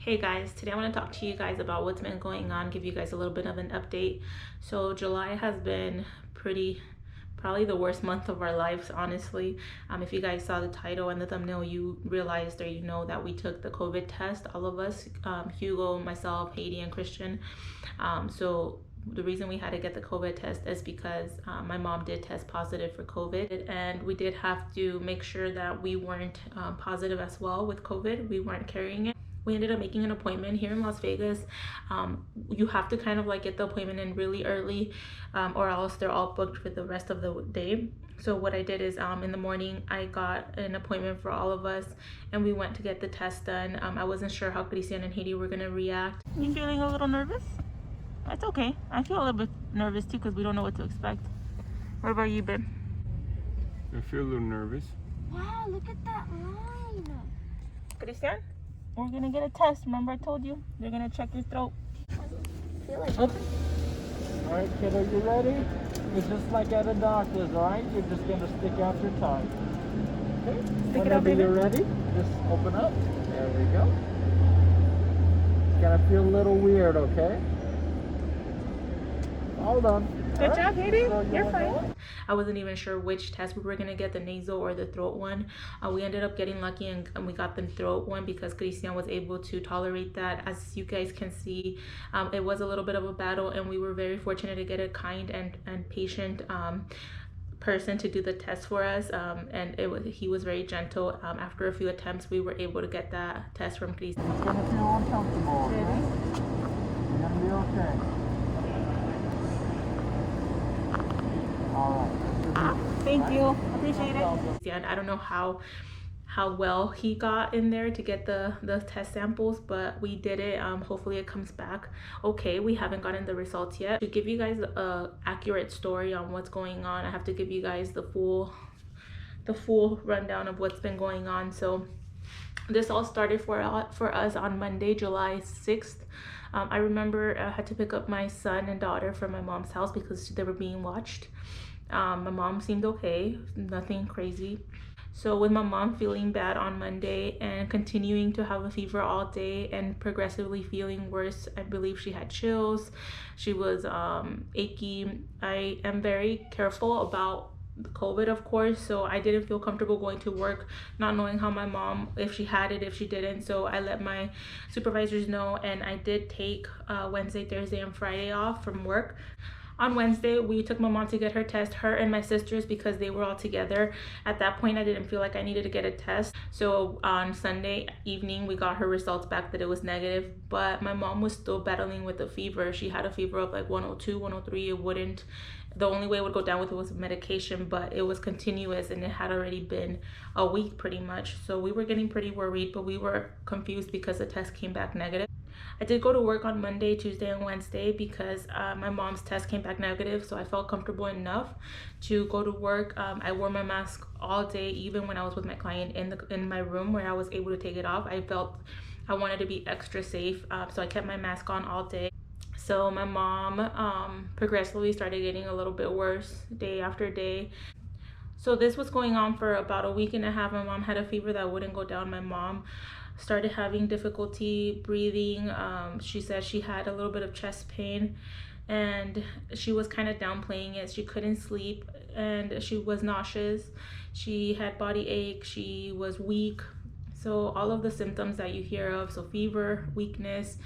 Hey guys, today I want to talk to you guys about what's been going on, give you guys a little bit of an update. So July has been probably the worst month of our lives, honestly. If you guys saw the title and the thumbnail, you realized or you know that we took the COVID test, all of us, Hugo, myself, Haiti, and Christian. So the reason we had to get the COVID test is because my mom did test positive for COVID, and we did have to make sure that we weren't positive as well with COVID. We weren't carrying it. We ended up making an appointment here in Las Vegas. You have to kind of like get the appointment in really early, or else they're all booked for the rest of the day. So what I did is in the morning I got an appointment for all of us, and we went to get the test done. I wasn't sure how Christian and Haiti were gonna react. You feeling a little nervous? That's okay. I feel a little bit nervous too because we don't know what to expect. What about you, babe? I feel a little nervous. Wow, look at that line. Christian, we're gonna get a test. Remember I told you? They're gonna check your throat. I feel like Alright, kiddo, you ready? It's just like at a doctor's, alright? You're just gonna stick out your tongue. Okay? Stick it out, Whenever baby. you're ready, just open up. There we go. It's gonna feel a little weird, okay? All done. Good Alright, job, Haiti. so You're wanna fine. go? I wasn't even sure which test we were gonna get, the nasal or the throat one. We ended up getting lucky and we got the throat one because Christian was able to tolerate that. As you guys can see, it was a little bit of a battle, and we were very fortunate to get a kind and patient person to do the test for us, and he was very gentle. After a few attempts, we were able to get that test from Christian. It's gonna feel uncomfortable, okay? You're gonna be okay. Alright. Thank you. Appreciate it. And I don't know how well he got in there to get the test samples, but we did it. Hopefully it comes back okay. We haven't gotten the results yet. To give you guys a accurate story on what's going on, I have to give you guys the full rundown of what's been going on. So this all started for us on Monday, July 6th. I remember I had to pick up my son and daughter from my mom's house because they were being watched. My mom seemed okay, nothing crazy. So with my mom feeling bad on Monday and continuing to have a fever all day and progressively feeling worse, I believe she had chills, she was achy. I am very careful about COVID, of course, so I didn't feel comfortable going to work not knowing how my mom, if she had it, if she didn't. So I let my supervisors know, and I did take Wednesday, Thursday, and Friday off from work. On Wednesday, we took my mom to get her test, her and my sisters, because they were all together. At that point, I didn't feel like I needed to get a test. So on Sunday evening, we got her results back that it was negative, but my mom was still battling with a fever. She had a fever of like 102, 103. It wouldn't, the only way it would go down with it was medication, but it was continuous, and it had already been a week pretty much. So we were getting pretty worried, but we were confused because the test came back negative. I did go to work on Monday, Tuesday, and Wednesday because my mom's test came back negative, so I felt comfortable enough to go to work. I wore my mask all day, even when I was with my client in my room where I was able to take it off. I felt I wanted to be extra safe, so I kept my mask on all day. So my mom progressively started getting a little bit worse day after day. So this was going on for about a week and a half. My mom had a fever that wouldn't go down. My mom started having difficulty breathing. She said she had a little bit of chest pain, and she was kind of downplaying it. She couldn't sleep, and she was nauseous. She had body ache. She was weak. So all of the symptoms that you hear of, so fever, weakness,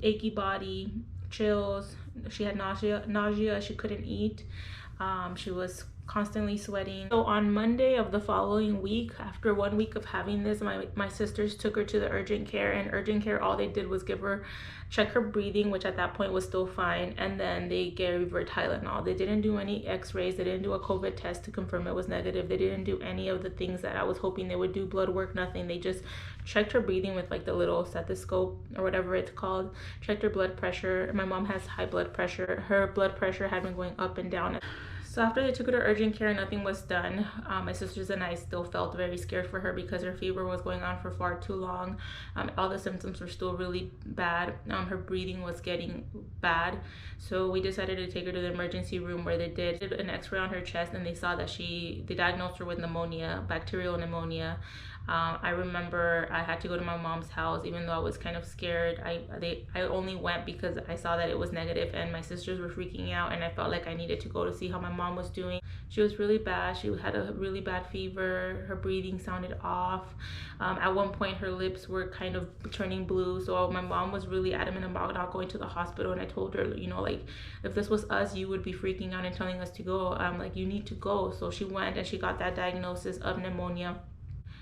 achy body, chills. She had nausea. She couldn't eat. She was constantly sweating. So on Monday of the following week, after 1 week of having this, my sisters took her to the urgent care, and urgent care, all they did was check her breathing, which at that point was still fine, and then they gave her Tylenol. They didn't do any x-rays. They didn't do a COVID test to confirm it was negative. They didn't do any of the things that I was hoping they would do, blood work, nothing. They just checked her breathing with like the little stethoscope or whatever it's called, checked her blood pressure. My mom has high blood pressure. Her blood pressure had been going up and down. So after they took her to urgent care, nothing was done. My sisters and I still felt very scared for her because her fever was going on for far too long. All the symptoms were still really bad. Her breathing was getting bad. So we decided to take her to the emergency room, where they did an x-ray on her chest, and they saw that they diagnosed her with pneumonia, bacterial pneumonia. I remember I had to go to my mom's house, even though I was kind of scared. I only went because I saw that it was negative and my sisters were freaking out, and I felt like I needed to go to see how my mom was doing. She was really bad. She had a really bad fever. Her breathing sounded off. At one point, her lips were kind of turning blue. So my mom was really adamant about not going to the hospital. And I told her, you know, like, if this was us, you would be freaking out and telling us to go. I'm like, you need to go. So she went and she got that diagnosis of pneumonia.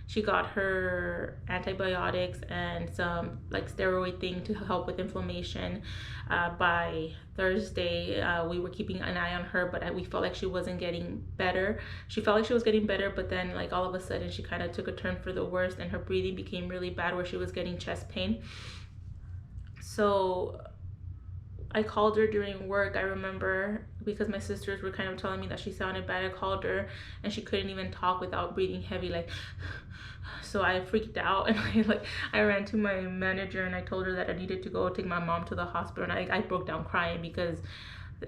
She got her antibiotics and some like steroid thing to help with inflammation. By Thursday, we were keeping an eye on her, but we felt like she wasn't getting better. She felt like she was getting better, but then like all of a sudden she kind of took a turn for the worst, and her breathing became really bad where she was getting chest pain. So I called her during work, I remember, because my sisters were kind of telling me that she sounded bad. I called her and she couldn't even talk without breathing heavy, like. So I freaked out, and I ran to my manager and I told her that I needed to go take my mom to the hospital, and I broke down crying because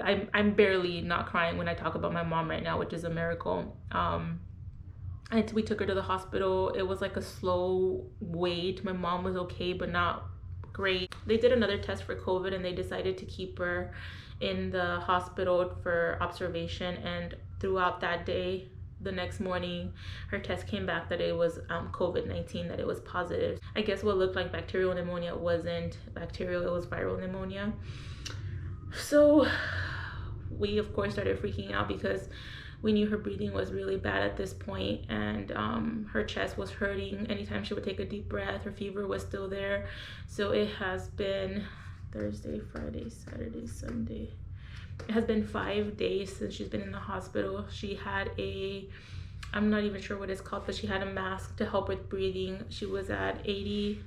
I'm barely not crying when I talk about my mom right now, which is a miracle. And we took her to the hospital. It was like a slow wait. My mom was okay, but not great. They did another test for COVID and they decided to keep her in the hospital for observation, and throughout that day, the next morning, her test came back that it was COVID-19, that it was positive. I guess what looked like bacterial pneumonia wasn't bacterial, it was viral pneumonia. So we of course started freaking out because we knew her breathing was really bad at this point, and her chest was hurting anytime she would take a deep breath. Her fever was still there. So it has been Thursday, Friday, Saturday, Sunday. It has been 5 days since she's been in the hospital. She had I'm not even sure what it's called, but she had a mask to help with breathing. She was at 80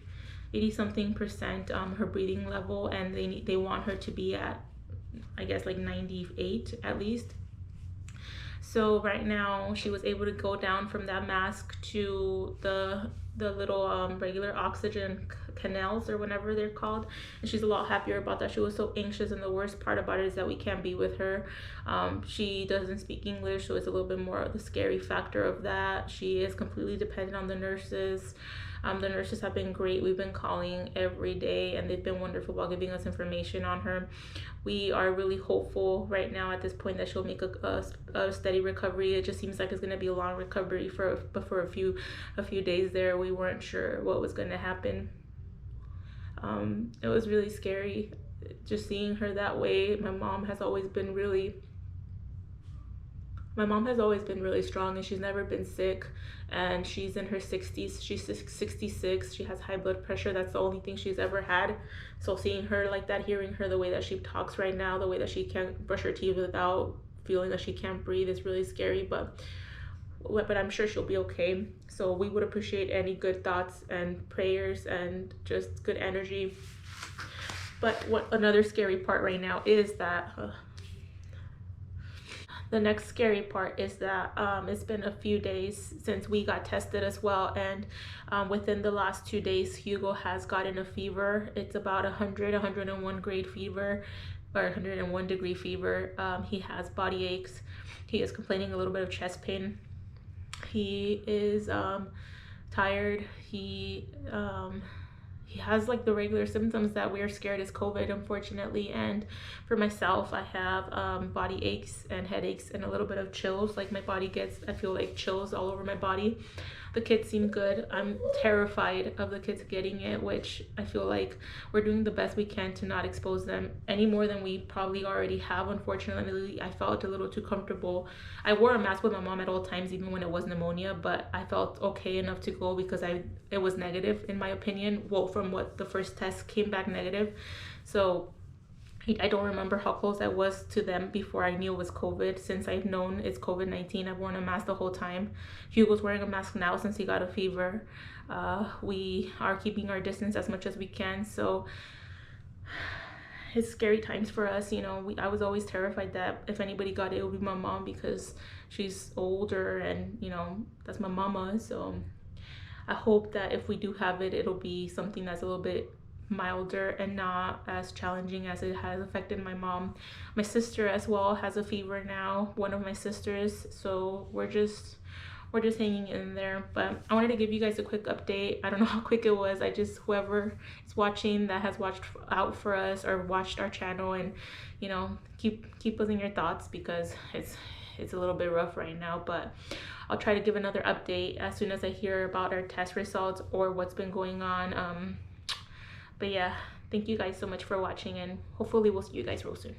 something percent her breathing level, and they want her to be at, I guess, like 98 at least. So right now she was able to go down from that mask to the little regular oxygen canals or whatever they're called, and she's a lot happier about that. She was so anxious, and the worst part about it is that we can't be with her. She doesn't speak English, so it's a little bit more of the scary factor of that. She is completely dependent on the nurses. The nurses have been great. We've been calling every day and they've been wonderful about giving us information on her. We are really hopeful right now at this point that she'll make a steady recovery. It just seems like it's going to be a long recovery but for a few days there, we weren't sure what was going to happen. It was really scary just seeing her that way. My mom has always been really strong, and she's never been sick, and she's in her 60s. She's 66. She has high blood pressure. That's the only thing she's ever had. So seeing her like that, hearing her the way that she talks right now, the way that she can't brush her teeth without feeling that she can't breathe, is really scary, but I'm sure she'll be okay. So we would appreciate any good thoughts and prayers and just good energy. But what another scary part right now is that the next scary part is that it's been a few days since we got tested as well, and within the last 2 days, Hugo has gotten a fever. It's about 101 grade fever, or 101 degree fever. He has body aches. He is complaining a little bit of chest pain. He is tired. He has like the regular symptoms that we're scared is COVID, unfortunately. And for myself, I have body aches and headaches and a little bit of chills. Like my body I feel like chills all over my body. The kids seem good. I'm terrified of the kids getting it, which I feel like we're doing the best we can to not expose them any more than we probably already have. Unfortunately, I felt a little too comfortable. I wore a mask with my mom at all times, even when it was pneumonia, but I felt okay enough to go because it was negative, in my opinion. Well, from what the first test came back negative. So I don't remember how close I was to them before I knew it was COVID. Since I've known it's COVID-19, I've worn a mask the whole time. Hugo's wearing a mask now since he got a fever. We are keeping our distance as much as we can. So it's scary times for us. You know, I was always terrified that if anybody got it, it would be my mom because she's older and, you know, that's my mama. So I hope that if we do have it, it'll be something that's a little bit milder and not as challenging as it has affected my mom. My sister as well has a fever now, one of my sisters. So we're we're just hanging in there. But I wanted to give you guys a quick update. I don't know how quick it was. I just, whoever is watching that has watched out for us or watched our channel, and you know, keep us in your thoughts, because it's a little bit rough right now. But I'll try to give another update as soon as I hear about our test results or what's been going on. But yeah, thank you guys so much for watching, and hopefully we'll see you guys real soon.